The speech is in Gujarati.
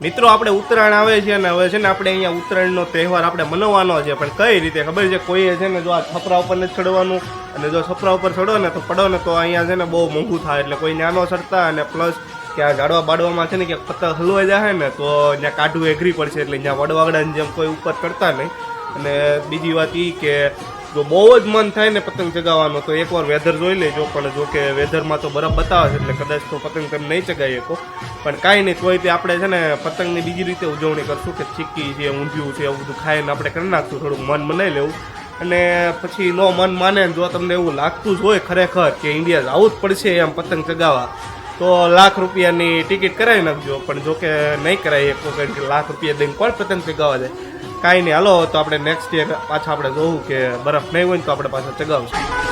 મિત્રો આપણે ઉત્તરાયણ આવે છે ને હવે છે ને આપણે અહીંયા ઉત્તરાયણનો તહેવાર આપણે મનાવવાનો છે, પણ કઈ રીતે ખબર છે? કોઈએ છે ને જો આ છપરા ઉપર નથી ચડવાનું, અને જો છપરા ઉપર ચડો ને તો પડો ને તો અહીંયા છે ને બહુ મોંઘું થાય, એટલે કોઈ નાનો ચડતા, અને પ્લસ કે આ ઝાડવા બાડવામાં છે ને કે પતંગ હલવાઈ જાય ને તો ત્યાં કાઢવું એગ્રી પડશે, એટલે ત્યાં વડવાગડાની જેમ કોઈ ઉપર ચડતા નહીં. અને બીજી વાત એ કે જો બહુ જ મન થાય ને પતંગ ચગાવવાનો તો એકવાર વેધર જોઈ લેજો, પણ જો કે વેધરમાં તો બરફ બતાવે છે એટલે કદાચ તો પતંગ તમે નહીં ચગાવી શકો, પણ કાંઈ નહીં, તોય તે આપણે છે ને પતંગની બીજી રીતે ઉજવણી કરશું કે ચીક્કી છે, ઊંધિયું છે, એવું બધું ખાઈને આપણે કરી નાખશું, થોડુંક મન મનાઈ લેવું. અને પછી નો મન માને, જો તમને એવું લાગતું જ હોય ખરેખર કે ઇન્ડિયા જવું જ પડશે એમ પતંગ ચગાવવા, તો ₹1,00,000ની ટિકિટ કરાવી નાખજો. પણ જો કે નહીં કરાવી શકો, કારણ કે ₹1,00,000 દઈને કોણ પતંગ ચગાવવા જાય? કાંઈ નહીં, હાલો તો આપણે નેક્સ્ટ યર પાછા આપણે જોવું કે બરફ નહીં હોય ને તો આપણે પાછા ચગાવશું.